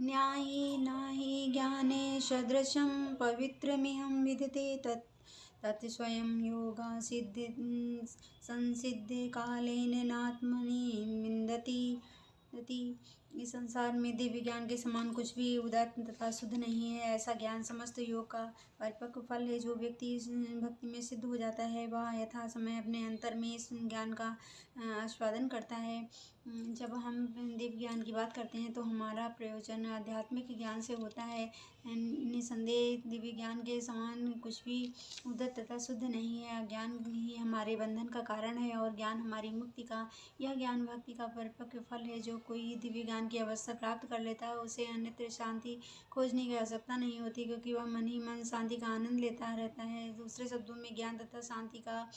न्यायी ज्ञाने सदृशं पवित्रमिहं विदते तत् स्वयं योगा सिद्धि संसिद्धि कालेन नात्मनि विन्दति। इस संसार में दिव्य ज्ञान के समान कुछ भी उदात्त तथा शुद्ध नहीं है। ऐसा ज्ञान समस्त योग का परिपक्व फल है। जो व्यक्ति इस भक्ति में सिद्ध हो जाता है वह यथा समय अपने अंतर में इस ज्ञान का आस्वादन करता है। जब हम दिव्य ज्ञान की बात करते हैं तो हमारा प्रयोजन आध्यात्मिक ज्ञान से होता है। निसंदेह दिव्य ज्ञान के समान कुछ भी उद्धत तथा शुद्ध नहीं है। अज्ञान ही हमारे बंधन का कारण है और ज्ञान हमारी मुक्ति का। यह ज्ञान भक्ति का परिपक्व फल है। जो कोई दिव्य ज्ञान की अवस्था प्राप्त कर लेता है उसे अन्यत्र शांति खोजने की आवश्यकता नहीं होती, क्योंकि वह मन ही मन शांति का आनंद लेता रहता है। दूसरे शब्दों में ज्ञान तथा शांति का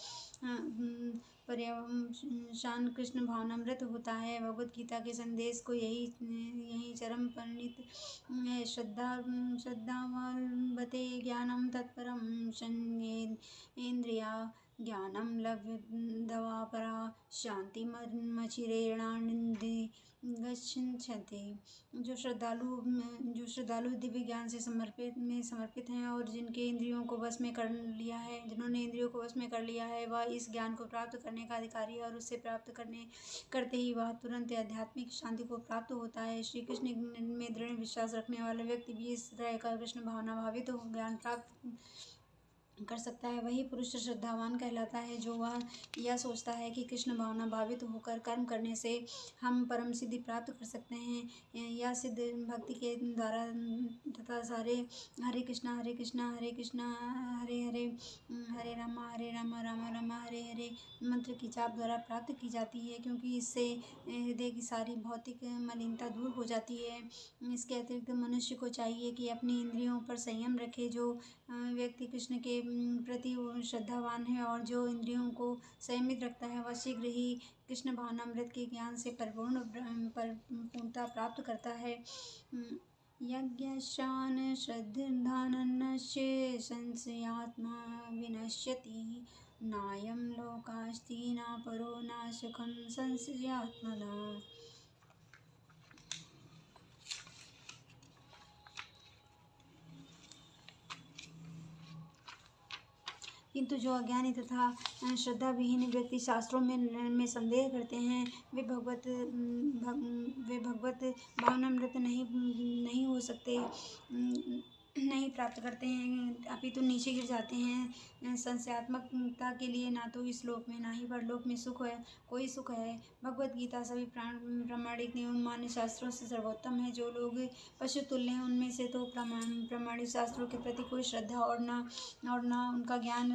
पर्यवसान कृष्ण भावनामृत होता है। भगवद गीता के संदेश को यही चरम परिणित है। श्रद्धावते ज्ञानम तत्परम संयेन्द्रिया ज्ञानम लब्ध्वा परा शांतिमचिरेणानन्दे गच्छन्ति। जो श्रद्धालु दिव्य ज्ञान से समर्पित हैं और जिन्होंने इंद्रियों को वश में कर लिया है वह इस ज्ञान को प्राप्त करने का अधिकारी है और उससे प्राप्त करते ही वह तुरंत आध्यात्मिक शांति को प्राप्त होता है। श्री कृष्ण में दृढ़ विश्वास रखने वाला व्यक्ति भी इस तरह का कृष्ण भावना भावित ज्ञान प्राप्त कर सकता है। वही पुरुष श्रद्धावान कहलाता है जो वह यह सोचता है कि कृष्ण भावना भावित होकर कर्म करने से हम परम सिद्धि प्राप्त कर सकते हैं। यह सिद्ध भक्ति के द्वारा तथा सारे हरे कृष्णा हरे हरे हरे राम राम राम हरे हरे मंत्र की जाप द्वारा प्राप्त की जाती है, क्योंकि इससे हृदय की सारी भौतिक मलिनता दूर हो जाती है। इसके अतिरिक्त मनुष्य को चाहिए कि अपनी इंद्रियों पर संयम रखे। जो व्यक्ति कृष्ण के प्रति श्रद्धावान है और जो इंद्रियों को संयमित रखता है वह शीघ्र ही कृष्ण भावनामृत के ज्ञान से पूर्णता प्राप्त करता है। यज्ञशान श्रद्धानन्नस्य संशयात्मा विनश्यति नायं लोकास्ति न परो न सुखं संशयात्मना। किंतु जो अज्ञानी तथा श्रद्धा विहीन व्यक्ति शास्त्रों में संदेह करते हैं वे भगवत भावनामृत नहीं हो सकते, नहीं प्राप्त करते हैं, अपितु नीचे गिर जाते हैं। संशयात्मकता के लिए ना तो इस लोक में ना ही परलोक में कोई सुख है। भगवद गीता सभी प्रामाणिक एवं मान्य शास्त्रों से सर्वोत्तम है। जो लोग पशु तुल्य हैं उनमें से तो प्रामाणिक शास्त्रों के प्रति कोई श्रद्धा और ना उनका ज्ञान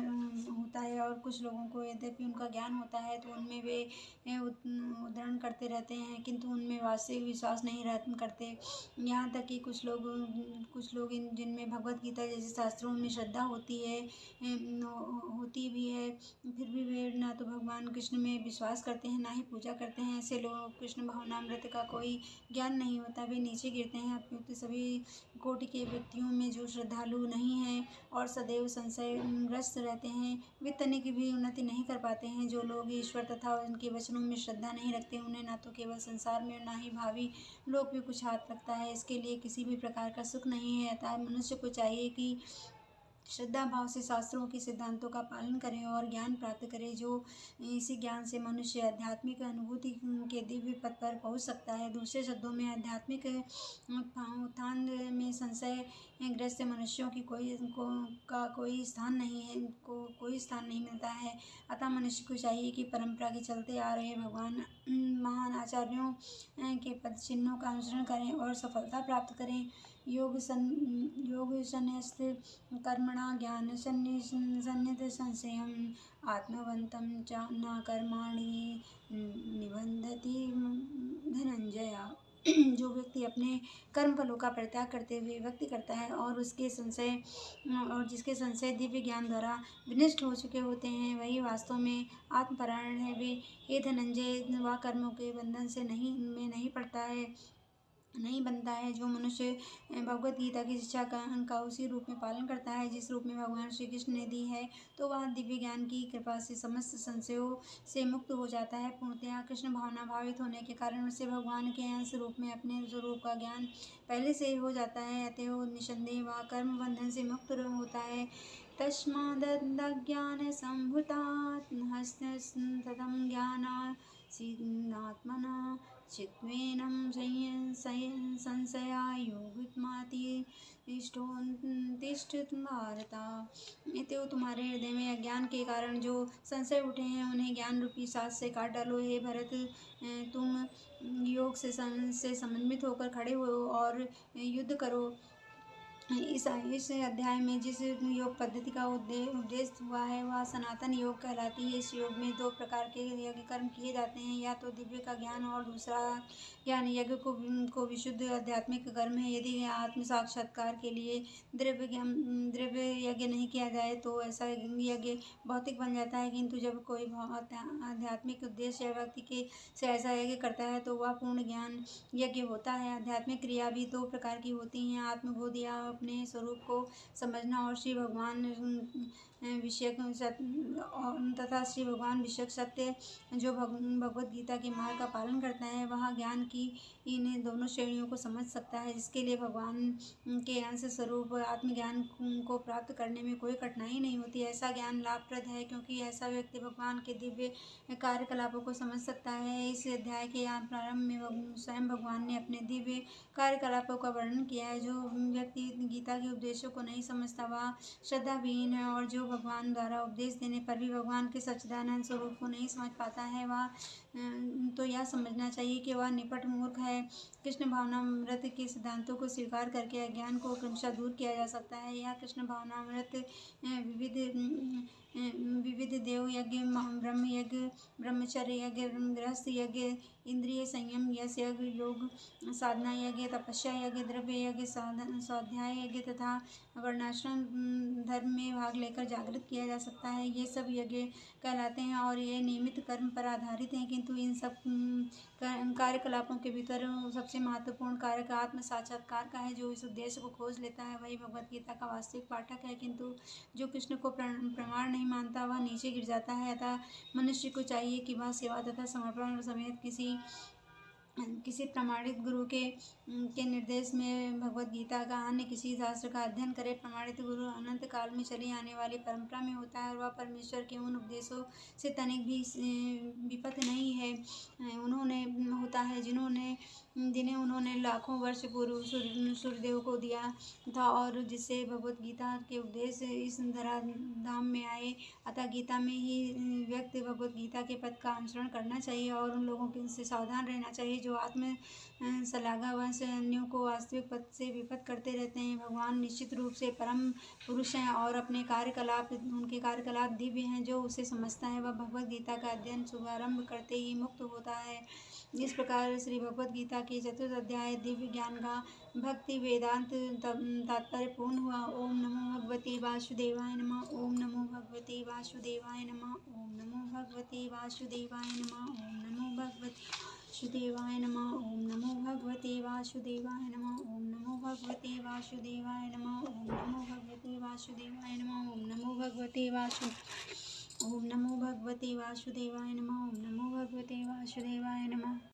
होता है, और कुछ लोगों को यद्यपि उनका ज्ञान होता है तो उनमें वे उद्धरण करते रहते हैं, किंतु उनमें वास्तविक विश्वास नहीं करते। यहाँ तक कि कुछ लोग जिनमें भगवद गीता जैसे शास्त्रों में श्रद्धा होती भी है, फिर भी वे ना तो भगवान कृष्ण में विश्वास करते हैं ना ही पूजा करते हैं। ऐसे लोग कृष्ण भावनामृत का कोई ज्ञान नहीं होता, वे नीचे गिरते हैं। अपितु सभी कोटि के व्यक्तियों में जो श्रद्धालु नहीं हैं और सदैव संशयग्रस्त रहते हैं वे तनिक भी उन्नति नहीं कर पाते हैं। जो लोग ईश्वर तथा उनके वचनों में श्रद्धा नहीं रखते उन्हें ना तो केवल संसार में ना ही भावी लोक में कुछ हाथ लगता है। इसके लिए किसी भी प्रकार का सुख नहीं है। अतः मनुष्य को चाहिए कि श्रद्धा भाव से शास्त्रों के सिद्धांतों का पालन करें और ज्ञान प्राप्त करें। जो इसी ज्ञान से मनुष्य आध्यात्मिक अनुभूति के दिव्य पद पर पहुंच सकता है। दूसरे शब्दों में आध्यात्मिक उत्थान में संशय ग्रस्त मनुष्यों की कोई स्थान नहीं मिलता है। अतः मनुष्य को चाहिए कि परंपरा के चलते आ रहे भगवान महान आचार्यों के पद चिन्हों का अनुसरण करें और सफलता प्राप्त करें। योग संन्यस्त कर्मणा ज्ञान संन्यस्त संशयम् आत्मवन्तं च न कर्माणि निबंधति धनंजय। जो व्यक्ति अपने कर्म फलों का परित्याग करते हुए भक्ति करता है और जिसके संशय दिव्य ज्ञान द्वारा विनष्ट हो चुके होते हैं वही वास्तव में आत्मपरायण है। वे हे धनंजय वह कर्मों के बंधन से नहीं पड़ता है नहीं बनता है। जो मनुष्य भगवत गीता की शिक्षा का उसी रूप में पालन करता है जिस रूप में भगवान श्री कृष्ण ने दी है, तो वह दिव्य ज्ञान की कृपा से समस्त संशयों से मुक्त हो जाता है। पूर्णतया कृष्ण भावना भावित होने के कारण उसे भगवान के अंश रूप में अपने स्वरूप का ज्ञान पहले से ही हो जाता है। अतएव निसंदेह वह कर्म बंधन से मुक्त होता है। तस्मादज्ञान संभूतात् हस्तम ज्ञानात्मना चित्वेनं संशयायोगमातिष्ठोत्तिष्ठत् भारत। तो तुम्हारे हृदय में अज्ञान के कारण जो संशय उठे हैं उन्हें ज्ञान रूपी साथ से काट डालो। हे भरत, तुम योग से समन्वित होकर खड़े हो और युद्ध करो। इस अध्याय में जिस योग पद्धति का उपदेश हुआ है वह सनातन योग कहलाती है। इस योग में दो प्रकार के यज्ञ कर्म किए जाते हैं, या तो दिव्य का ज्ञान और दूसरा ज्ञान यज्ञ को विशुद्ध आध्यात्मिक कर्म है। यदि आत्म साक्षात्कार के लिए द्रव्य यज्ञ नहीं किया जाए तो ऐसा यज्ञ भौतिक बन जाता है, किंतु जब कोई आध्यात्मिक उद्देश्य या व्यक्ति के से ऐसा यज्ञ करता है तो वह पूर्ण ज्ञान यज्ञ होता है। आध्यात्मिक क्रिया भी दो प्रकार की होती हैं, आत्मबोध या अपने स्वरूप को समझना और श्री भगवान विषयक तथा श्री भगवान विषयक सत्य। जो भगवत गीता के मार्ग का पालन करता है वह ज्ञान की इन दोनों श्रेणियों को समझ सकता है, जिसके लिए भगवान के अंश स्वरूप आत्मज्ञान को प्राप्त करने में कोई कठिनाई नहीं होती। ऐसा ज्ञान लाभप्रद है क्योंकि ऐसा व्यक्ति भगवान के दिव्य कार्यकलापों को समझ सकता है। इस अध्याय के प्रारंभ में स्वयं भगवान ने अपने दिव्य कार्यकलापों का वर्णन किया है। जो व्यक्ति गीता के उपदेशों को नहीं समझता वह श्रद्धाविहीन है, और जो भगवान द्वारा उपदेश देने पर भी भगवान के सच्चिदानंद स्वरूप को नहीं समझ पाता है वह तो यह समझना चाहिए कि वह निपट मूर्ख है। कृष्ण भावनामृत के सिद्धांतों को स्वीकार करके अज्ञान को क्रमशः दूर किया जा सकता है। यह कृष्ण भावनामृत विविध देव यज्ञ, ब्रह्म यज्ञ, ब्रह्मचर्य यज्ञ, गृहस्थ यज्ञ, इंद्रिय संयम यज्ञ, योग साधना यज्ञ, तपस्या यज्ञ, द्रव्य यज्ञ, स्वाध्याय यज्ञ तथा वर्णाश्रम धर्म में भाग लेकर जागृत किया जा सकता है। ये सब यज्ञ कहलाते हैं और ये नियमित कर्म पर आधारित हैं, किंतु इन सब कार्यकलापों के भीतर सबसे महत्वपूर्ण कार्य आत्म साक्षात्कार का है। जो इस उद्देश्य को खोज लेता है वही भगवत गीता का वास्तविक पाठक है, किंतु जो कृष्ण को प्रमाण नहीं मानता वह नीचे गिर जाता है। अतः मनुष्य को चाहिए कि वह सेवा तथा समर्पण समेत किसी प्रमाणित गुरु के निर्देश में भगवत गीता का अन्य किसी शास्त्र का अध्ययन करे। प्रमाणित गुरु अनंत काल में चली आने वाली परंपरा में होता है और वह परमेश्वर के उन उपदेशों से तनिक भी विपथ नहीं है उन्होंने होता है जिन्हें उन्होंने लाखों वर्ष पूर्व सूर्यदेव को दिया था और जिससे भगवत गीता के उपदेश इस धराधाम में आए। अतः गीता में ही व्यक्ति भगवत गीता के पद का अनुसरण करना चाहिए और उन लोगों से सावधान रहना चाहिए जो आत्म शलाघावश अन्यों को वास्तविक पद से विपथ करते रहते हैं। भगवान निश्चित रूप से परम पुरुष हैं और उनके कार्यकलाप दिव्य हैं। जो उसे समझता है वह भगवत गीता का अध्ययन शुभारंभ करते ही मुक्त होता है। इस प्रकार श्री भगवत गीता के चतुर्थ अध्याय दिव्य ज्ञान का भक्ति वेदांत तात्पर्य पूर्ण हुआ। ओम नमो भगवते वासुदेवाय नमः। ओम नमो भगवते वासुदेवाय नमः। ओम नमो भगवते वासुदेवाय नमः। ओम नमो भगवते वासुदेवाय नमः। ओम नमो भगवते वासुदेवाय नमः। ओम नमो भगवते वासुदेवाय नमः। ओम नमो भगवते वासुदेवाय नमः। ओम नमो भगवते वासुदेवाय नमः। ओम नमो भगवते वासुदेवाय नमः। ओम नमो भगवते वासुदेवाय नमः।